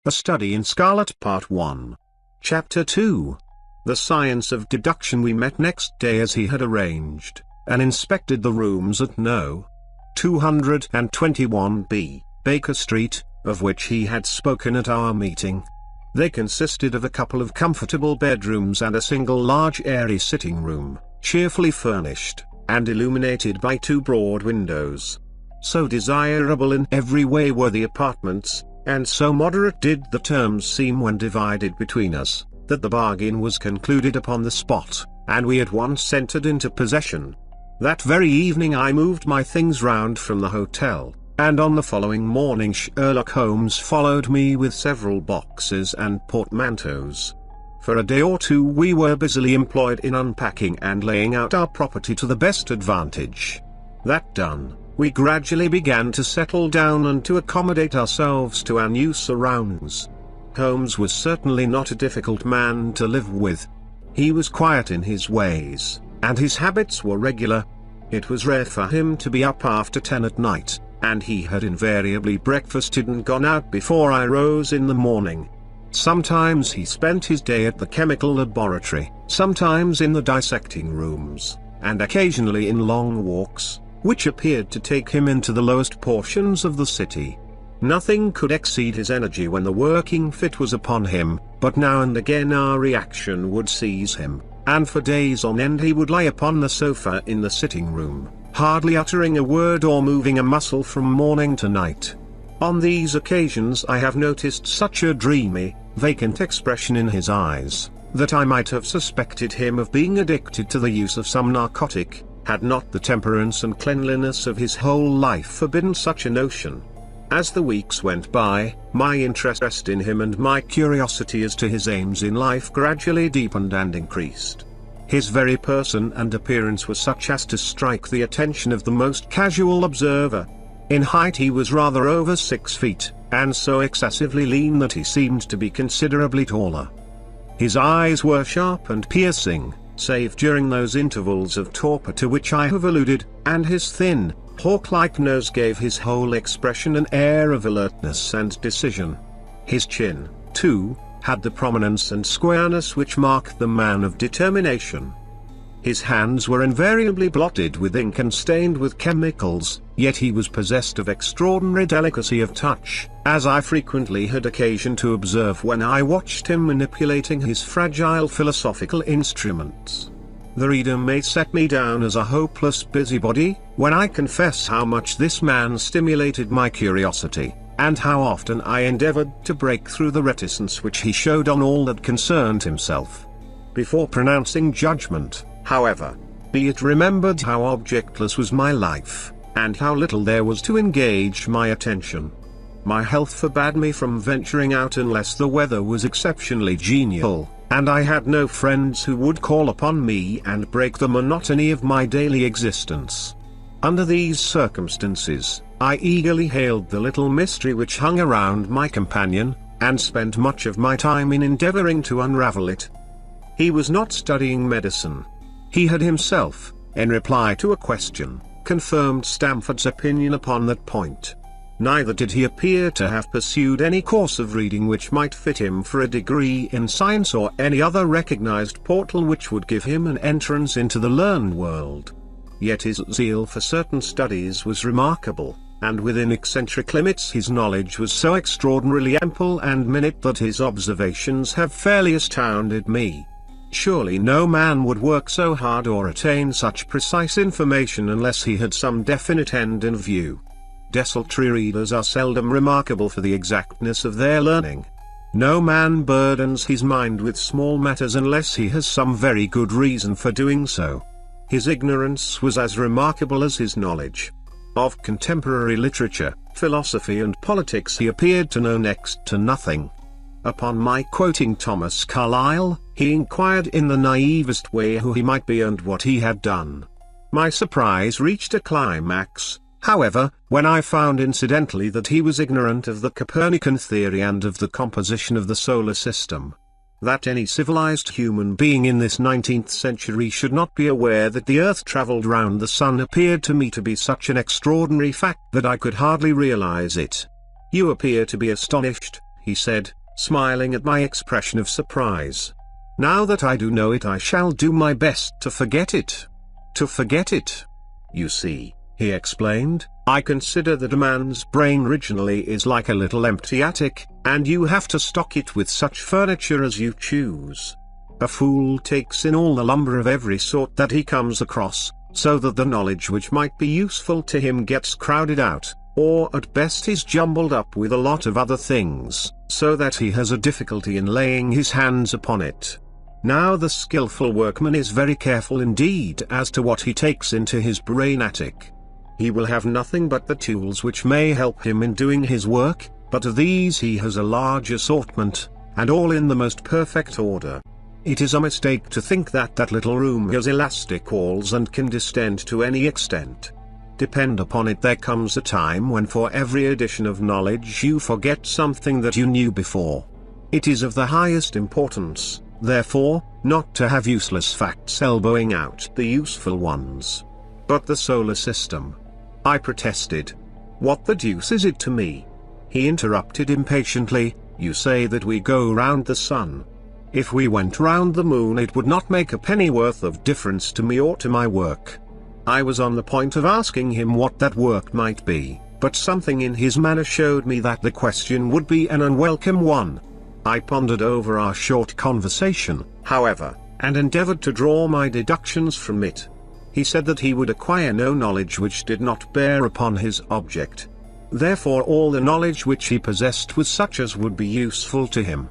A Study in Scarlet Part 1. Chapter 2. The Science of Deduction. We met next day as he had arranged, and inspected the rooms at No. 221B, Baker Street, of which he had spoken at our meeting. They consisted of a couple of comfortable bedrooms and a single large airy sitting room, cheerfully furnished, and illuminated by two broad windows. So desirable in every way were the apartments, and so moderate did the terms seem when divided between us, that the bargain was concluded upon the spot, and we at once entered into possession. That very evening I moved my things round from the hotel, and on the following morning Sherlock Holmes followed me with several boxes and portmanteaus. For a day or two we were busily employed in unpacking and laying out our property to the best advantage. That done, we gradually began to settle down and to accommodate ourselves to our new surroundings. Holmes was certainly not a difficult man to live with. He was quiet in his ways, and his habits were regular. It was rare for him to be up after 10 at night, and he had invariably breakfasted and gone out before I rose in the morning. Sometimes he spent his day at the chemical laboratory, sometimes in the dissecting rooms, and occasionally in long walks, which appeared to take him into the lowest portions of the city. Nothing could exceed his energy when the working fit was upon him, but now and again our reaction would seize him, and for days on end he would lie upon the sofa in the sitting room, hardly uttering a word or moving a muscle from morning to night. On these occasions I have noticed such a dreamy, vacant expression in his eyes, that I might have suspected him of being addicted to the use of some narcotic, had not the temperance and cleanliness of his whole life forbidden such a notion. As the weeks went by, my interest in him and my curiosity as to his aims in life gradually deepened and increased. His very person and appearance were such as to strike the attention of the most casual observer. In height he was rather over 6 feet, and so excessively lean that he seemed to be considerably taller. His eyes were sharp and piercing, save during those intervals of torpor to which I have alluded, and his thin, hawk-like nose gave his whole expression an air of alertness and decision. His chin, too, had the prominence and squareness which mark the man of determination. His hands were invariably blotted with ink and stained with chemicals, yet he was possessed of extraordinary delicacy of touch, as I frequently had occasion to observe when I watched him manipulating his fragile philosophical instruments. The reader may set me down as a hopeless busybody, when I confess how much this man stimulated my curiosity, and how often I endeavored to break through the reticence which he showed on all that concerned himself. Before pronouncing judgment, however, be it remembered how objectless was my life, and how little there was to engage my attention. My health forbade me from venturing out unless the weather was exceptionally genial, and I had no friends who would call upon me and break the monotony of my daily existence. Under these circumstances, I eagerly hailed the little mystery which hung around my companion, and spent much of my time in endeavoring to unravel it. He was not studying medicine. He had himself, in reply to a question, confirmed Stamford's opinion upon that point. Neither did he appear to have pursued any course of reading which might fit him for a degree in science or any other recognized portal which would give him an entrance into the learned world. Yet his zeal for certain studies was remarkable, and within eccentric limits his knowledge was so extraordinarily ample and minute that his observations have fairly astounded me. Surely no man would work so hard or attain such precise information unless he had some definite end in view. Desultory readers are seldom remarkable for the exactness of their learning. No man burdens his mind with small matters unless he has some very good reason for doing so. His ignorance was as remarkable as his knowledge. Of contemporary literature, philosophy and politics he appeared to know next to nothing. Upon my quoting Thomas Carlyle, he inquired in the naivest way who he might be and what he had done. My surprise reached a climax, however, when I found incidentally that he was ignorant of the Copernican theory and of the composition of the solar system. That any civilized human being in this 19th century should not be aware that the earth traveled round the sun appeared to me to be such an extraordinary fact that I could hardly realize it. "You appear to be astonished," he said, smiling at my expression of surprise. Now that I do know it, I shall do my best to forget it. To forget it. You see, he explained, I consider that a man's brain originally is like a little empty attic, and you have to stock it with such furniture as you choose. A fool takes in all the lumber of every sort that he comes across, so that the knowledge which might be useful to him gets crowded out, or at best is jumbled up with a lot of other things, so that he has a difficulty in laying his hands upon it. Now the skillful workman is very careful indeed as to what he takes into his brain attic. He will have nothing but the tools which may help him in doing his work, but of these he has a large assortment, and all in the most perfect order. It is a mistake to think that that little room has elastic walls and can distend to any extent. Depend upon it, there comes a time when for every addition of knowledge you forget something that you knew before. It is of the highest importance, therefore, not to have useless facts elbowing out the useful ones. But the solar system, I protested. What the deuce is it to me? He interrupted impatiently, you say that we go round the sun. If we went round the moon it would not make a pennyworth of difference to me or to my work. I was on the point of asking him what that work might be, but something in his manner showed me that the question would be an unwelcome one. I pondered over our short conversation, however, and endeavored to draw my deductions from it. He said that he would acquire no knowledge which did not bear upon his object. Therefore all the knowledge which he possessed was such as would be useful to him.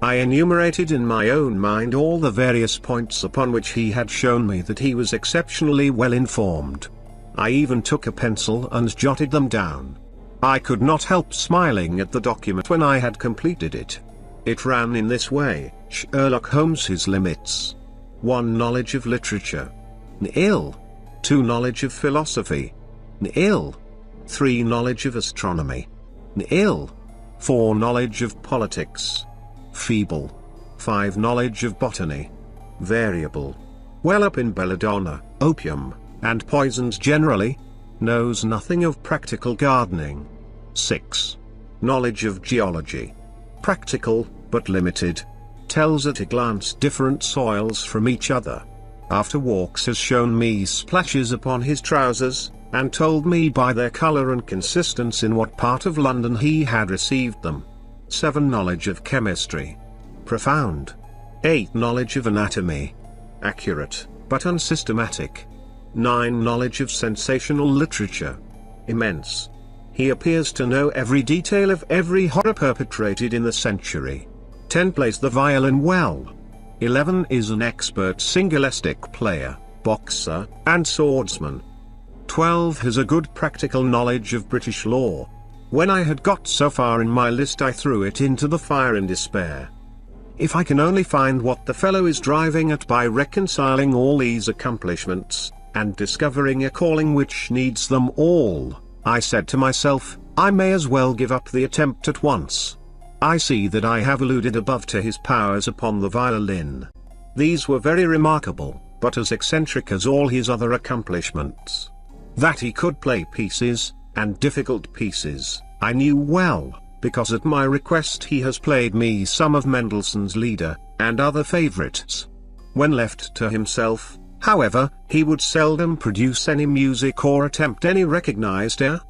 I enumerated in my own mind all the various points upon which he had shown me that he was exceptionally well informed. I even took a pencil and jotted them down. I could not help smiling at the document when I had completed it. It ran in this way: Sherlock Holmes, his limits. 1. Knowledge of literature. Nil. 2. Knowledge of philosophy. Nil. 3. Knowledge of astronomy. Nil. 4. Knowledge of politics. Feeble. 5. Knowledge of botany. Variable. Well up in belladonna, opium, and poisons generally. Knows nothing of practical gardening. 6. Knowledge of geology. Practical, but limited. Tells at a glance different soils from each other. After walks has shown me splashes upon his trousers, and told me by their colour and consistence in what part of London he had received them. 7. Knowledge of chemistry. Profound. 8. Knowledge of anatomy. Accurate, but unsystematic. 9. Knowledge of sensational literature. Immense. He appears to know every detail of every horror perpetrated in the century. 10. Plays the violin well. 11. Is an expert singulistic player, boxer, and swordsman. 12. Has a good practical knowledge of British law. When I had got so far in my list I threw it into the fire in despair. If I can only find what the fellow is driving at by reconciling all these accomplishments, and discovering a calling which needs them all, I said to myself, I may as well give up the attempt at once. I see that I have alluded above to his powers upon the violin. These were very remarkable, but as eccentric as all his other accomplishments. That he could play pieces, and difficult pieces, I knew well, because at my request he has played me some of Mendelssohn's Lieder, and other favorites. When left to himself, however, he would seldom produce any music or attempt any recognized air.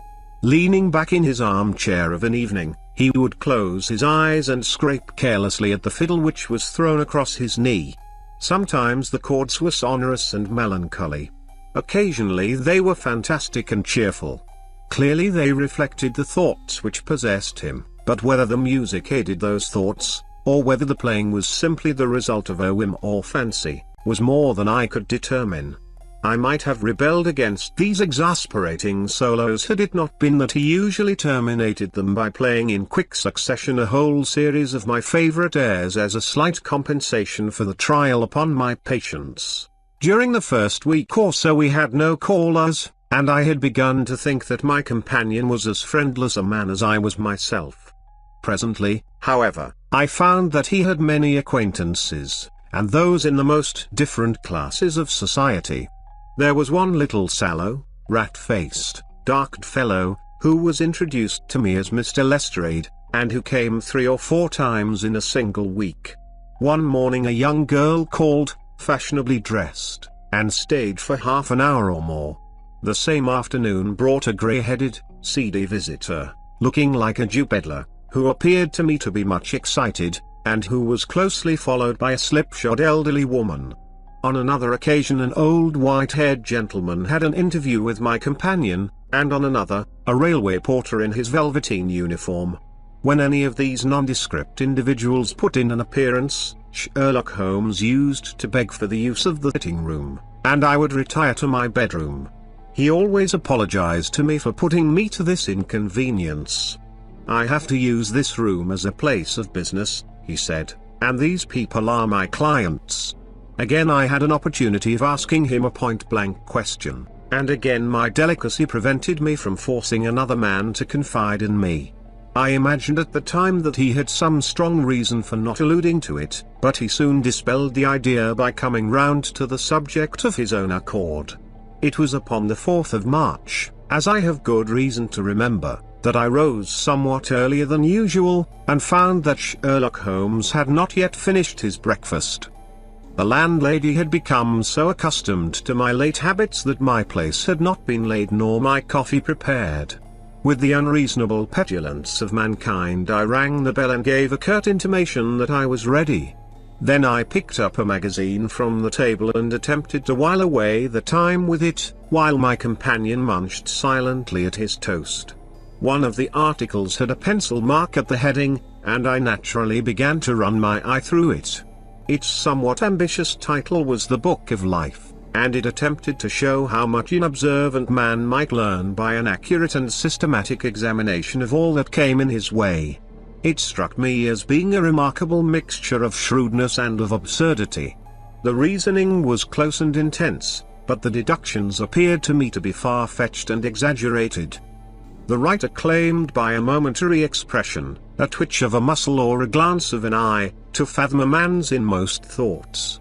Leaning back in his armchair of an evening, he would close his eyes and scrape carelessly at the fiddle which was thrown across his knee. Sometimes the chords were sonorous and melancholy. Occasionally they were fantastic and cheerful. Clearly they reflected the thoughts which possessed him, but whether the music aided those thoughts, or whether the playing was simply the result of a whim or fancy, was more than I could determine. I might have rebelled against these exasperating solos had it not been that he usually terminated them by playing in quick succession a whole series of my favorite airs as a slight compensation for the trial upon my patience. During the first week or so we had no callers, and I had begun to think that my companion was as friendless a man as I was myself. Presently, however, I found that he had many acquaintances, and those in the most different classes of society. There was one little sallow, rat-faced, dark fellow, who was introduced to me as Mr. Lestrade, and who came 3 or 4 times in a single week. One morning a young girl called, fashionably dressed, and stayed for half an hour or more. The same afternoon brought a grey-headed, seedy visitor, looking like a Jew peddler, who appeared to me to be much excited, and who was closely followed by a slipshod elderly woman. On another occasion an old white-haired gentleman had an interview with my companion, and on another, a railway porter in his velveteen uniform. When any of these nondescript individuals put in an appearance, Sherlock Holmes used to beg for the use of the sitting room, and I would retire to my bedroom. He always apologized to me for putting me to this inconvenience. "I have to use this room as a place of business," he said, "and these people are my clients." Again I had an opportunity of asking him a point-blank question, and again my delicacy prevented me from forcing another man to confide in me. I imagined at the time that he had some strong reason for not alluding to it, but he soon dispelled the idea by coming round to the subject of his own accord. It was upon the 4th of March, as I have good reason to remember, that I rose somewhat earlier than usual, and found that Sherlock Holmes had not yet finished his breakfast. The landlady had become so accustomed to my late habits that my place had not been laid nor my coffee prepared. With the unreasonable petulance of mankind I rang the bell and gave a curt intimation that I was ready. Then I picked up a magazine from the table and attempted to while away the time with it, while my companion munched silently at his toast. One of the articles had a pencil mark at the heading, and I naturally began to run my eye through it. Its somewhat ambitious title was The Book of Life, and it attempted to show how much an observant man might learn by an accurate and systematic examination of all that came in his way. It struck me as being a remarkable mixture of shrewdness and of absurdity. The reasoning was close and intense, but the deductions appeared to me to be far-fetched and exaggerated. The writer claimed by a momentary expression, a twitch of a muscle or a glance of an eye, to fathom a man's inmost thoughts.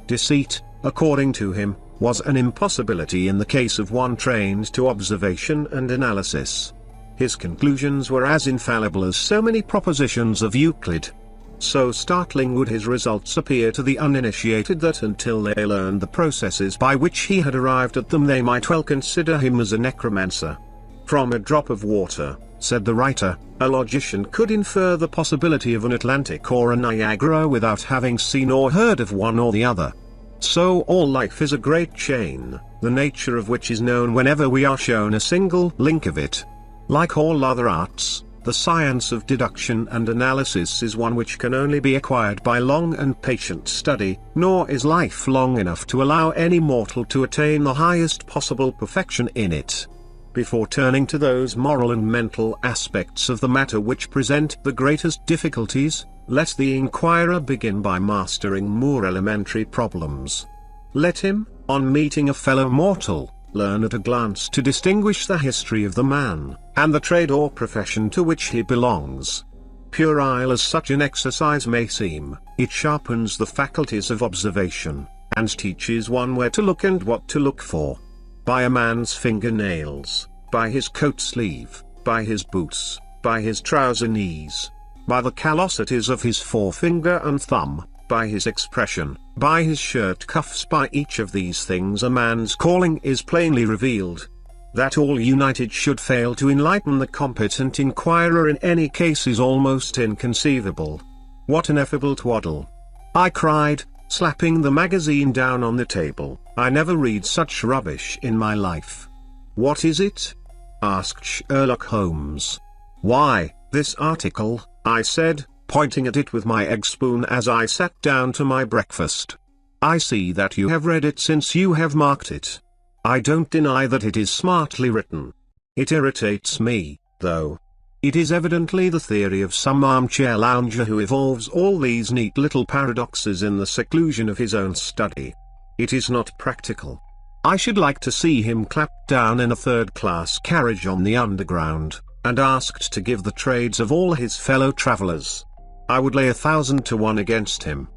Deceit, according to him, was an impossibility in the case of one trained to observation and analysis. His conclusions were as infallible as so many propositions of Euclid. So startling would his results appear to the uninitiated that until they learned the processes by which he had arrived at them they might well consider him as a necromancer. "From a drop of water," said the writer, "a logician could infer the possibility of an Atlantic or a Niagara without having seen or heard of one or the other. So all life is a great chain, the nature of which is known whenever we are shown a single link of it. Like all other arts, the science of deduction and analysis is one which can only be acquired by long and patient study, nor is life long enough to allow any mortal to attain the highest possible perfection in it. Before turning to those moral and mental aspects of the matter which present the greatest difficulties, let the inquirer begin by mastering more elementary problems. Let him, on meeting a fellow mortal, learn at a glance to distinguish the history of the man, and the trade or profession to which he belongs. Puerile as such an exercise may seem, it sharpens the faculties of observation, and teaches one where to look and what to look for. By a man's fingernails, by his coat sleeve, by his boots, by his trouser knees, by the callosities of his forefinger and thumb, by his expression, by his shirt cuffs, by each of these things a man's calling is plainly revealed. That all united should fail to enlighten the competent inquirer in any case is almost inconceivable. What an ineffable twaddle! I cried, slapping the magazine down on the table. I never read such rubbish in my life. "What is it?" asked Sherlock Holmes. "Why, this article," I said, pointing at it with my egg spoon as I sat down to my breakfast. "I see that you have read it since you have marked it. I don't deny that it is smartly written. It irritates me, though. It is evidently the theory of some armchair lounger who evolves all these neat little paradoxes in the seclusion of his own study. It is not practical. I should like to see him clapped down in a third-class carriage on the Underground, and asked to give the trades of all his fellow travellers. I would lay 1,000 to 1 against him."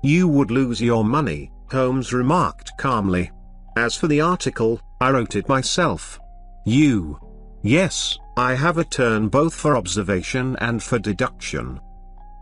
"You would lose your money," Holmes remarked calmly. "As for the article, I wrote it myself." "You?" "Yes, I have a turn both for observation and for deduction.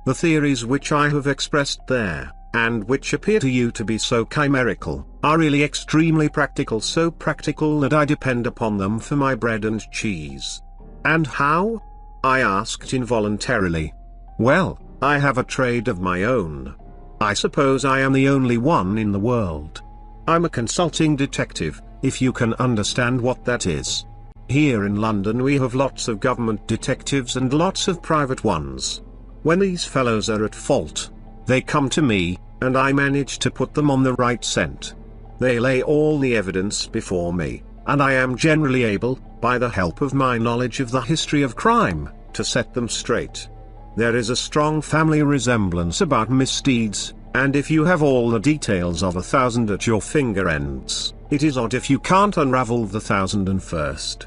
The theories which I have expressed there, and which appear to you to be so chimerical, are really extremely practical, so practical that I depend upon them for my bread and cheese. And how? I asked involuntarily. Well, I have a trade of my own. I suppose I am the only one in the world. I'm a consulting detective, if you can understand what that is. Here in London we have lots of government detectives and lots of private ones. When these fellows are at fault, they come to me, and I manage to put them on the right scent. They lay all the evidence before me, and I am generally able, by the help of my knowledge of the history of crime, to set them straight. There is a strong family resemblance about misdeeds, and if you have all the details of 1,000 at your finger ends, it is odd if you can't unravel the 1,001st.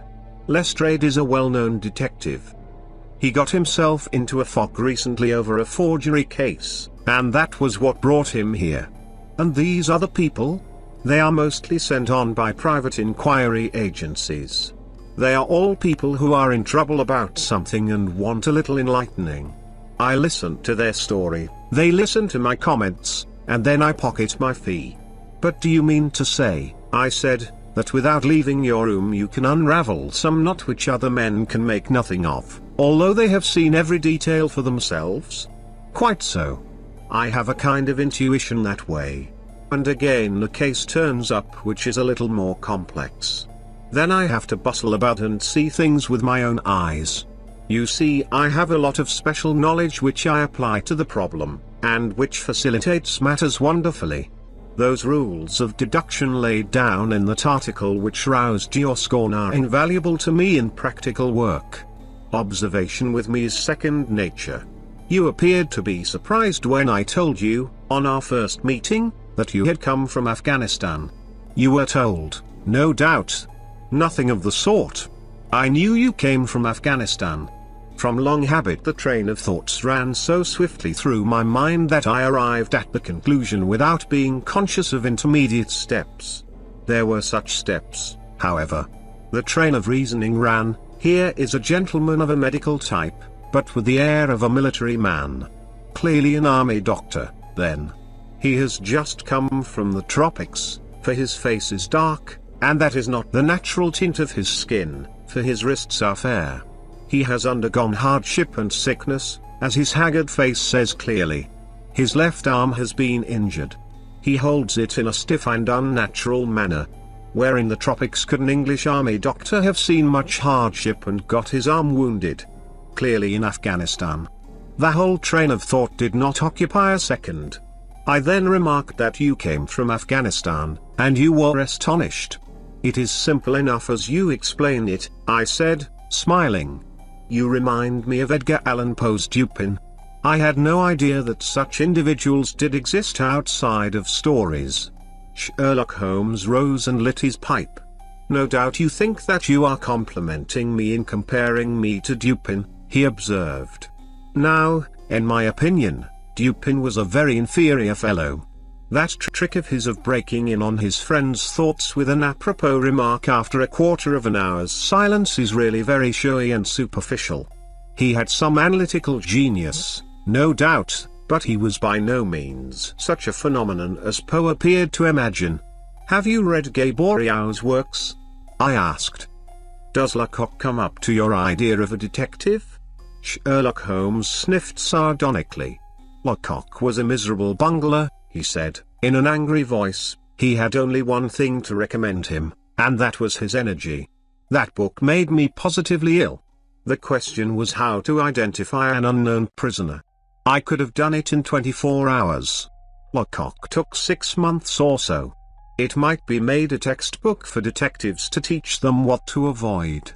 Lestrade is a well-known detective. He got himself into a fog recently over a forgery case, and that was what brought him here. And these other people? They are mostly sent on by private inquiry agencies. They are all people who are in trouble about something and want a little enlightening. I listen to their story, they listen to my comments, and then I pocket my fee. But do you mean to say, I said, that without leaving your room you can unravel some knot which other men can make nothing of, although they have seen every detail for themselves? Quite so. I have a kind of intuition that way. And again the case turns up which is a little more complex. Then I have to bustle about and see things with my own eyes. You see, I have a lot of special knowledge which I apply to the problem, and which facilitates matters wonderfully. Those rules of deduction laid down in that article which roused your scorn are invaluable to me in practical work. Observation with me is second nature. You appeared to be surprised when I told you, on our first meeting, that you had come from Afghanistan. You were told, no doubt. Nothing of the sort. I knew you came from Afghanistan. From long habit the train of thoughts ran so swiftly through my mind that I arrived at the conclusion without being conscious of intermediate steps. There were such steps, however. The train of reasoning ran, here is a gentleman of a medical type, but with the air of a military man. Clearly an army doctor, then. He has just come from the tropics, for his face is dark, and that is not the natural tint of his skin, for his wrists are fair. He has undergone hardship and sickness, as his haggard face says clearly. His left arm has been injured. He holds it in a stiff and unnatural manner. Where in the tropics could an English army doctor have seen much hardship and got his arm wounded? Clearly in Afghanistan. The whole train of thought did not occupy a second. I then remarked that you came from Afghanistan, and you were astonished. It is simple enough as you explain it, I said, smiling. You remind me of Edgar Allan Poe's Dupin. I had no idea that such individuals did exist outside of stories. Sherlock Holmes rose and lit his pipe. No doubt you think that you are complimenting me in comparing me to Dupin, he observed. Now, in my opinion, Dupin was a very inferior fellow. That trick of his of breaking in on his friend's thoughts with an apropos remark after a quarter of an hour's silence is really very showy and superficial. He had some analytical genius, no doubt, but he was by no means such a phenomenon as Poe appeared to imagine. Have you read Gaboriau's works? I asked. Does Lecoq come up to your idea of a detective? Sherlock Holmes sniffed sardonically. Lecoq was a miserable bungler, he said, in an angry voice. He had only one thing to recommend him, and that was his energy. That book made me positively ill. The question was how to identify an unknown prisoner. I could have done it in 24 hours. Lecoq took 6 months or so. It might be made a textbook for detectives to teach them what to avoid.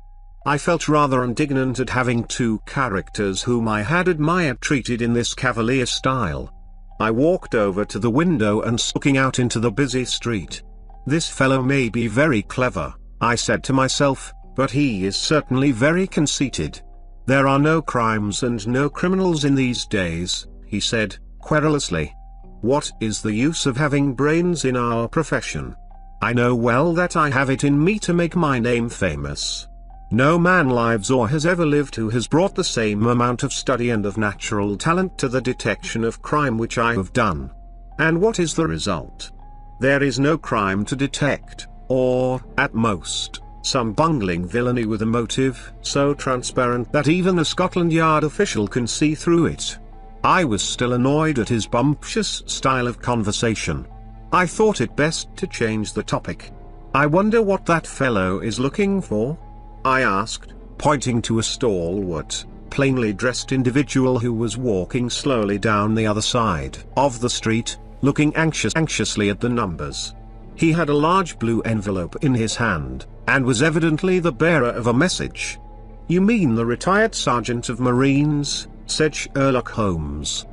I felt rather indignant at having two characters whom I had admired treated in this cavalier style. I walked over to the window and looking out into the busy street. This fellow may be very clever, I said to myself, but he is certainly very conceited. There are no crimes and no criminals in these days, he said, querulously. What is the use of having brains in our profession? I know well that I have it in me to make my name famous. No man lives or has ever lived who has brought the same amount of study and of natural talent to the detection of crime which I have done. And what is the result? There is no crime to detect, or, at most, some bungling villainy with a motive so transparent that even a Scotland Yard official can see through it. I was still annoyed at his bumptious style of conversation. I thought it best to change the topic. "I wonder what that fellow is looking for?" I asked, pointing to a stalwart, plainly dressed individual who was walking slowly down the other side of the street, looking anxiously at the numbers. He had a large blue envelope in his hand, and was evidently the bearer of a message. "You mean the retired Sergeant of Marines?" said Sherlock Holmes.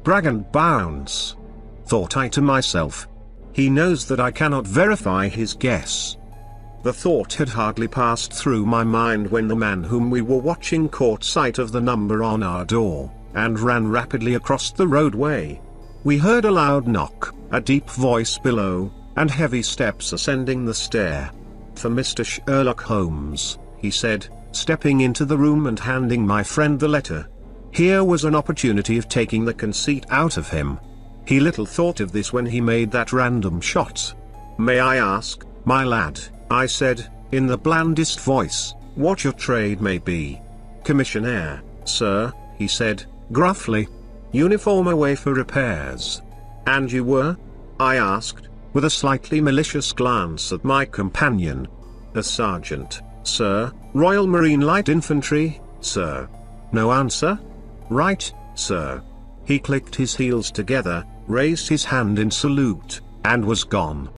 "Brag and bounce," thought I to myself. "He knows that I cannot verify his guess." The thought had hardly passed through my mind when the man whom we were watching caught sight of the number on our door, and ran rapidly across the roadway. We heard a loud knock, a deep voice below, and heavy steps ascending the stair. "For Mr. Sherlock Holmes," he said, stepping into the room and handing my friend the letter. Here was an opportunity of taking the conceit out of him. He little thought of this when he made that random shot. "May I ask, my lad," I said, in the blandest voice, "what your trade may be?" "Commissionaire, sir," he said, gruffly. "Uniform away for repairs." "And you were?" I asked, with a slightly malicious glance at my companion. "A sergeant, sir, Royal Marine Light Infantry, sir." "No answer?" "Right, sir." He clicked his heels together, raised his hand in salute, and was gone.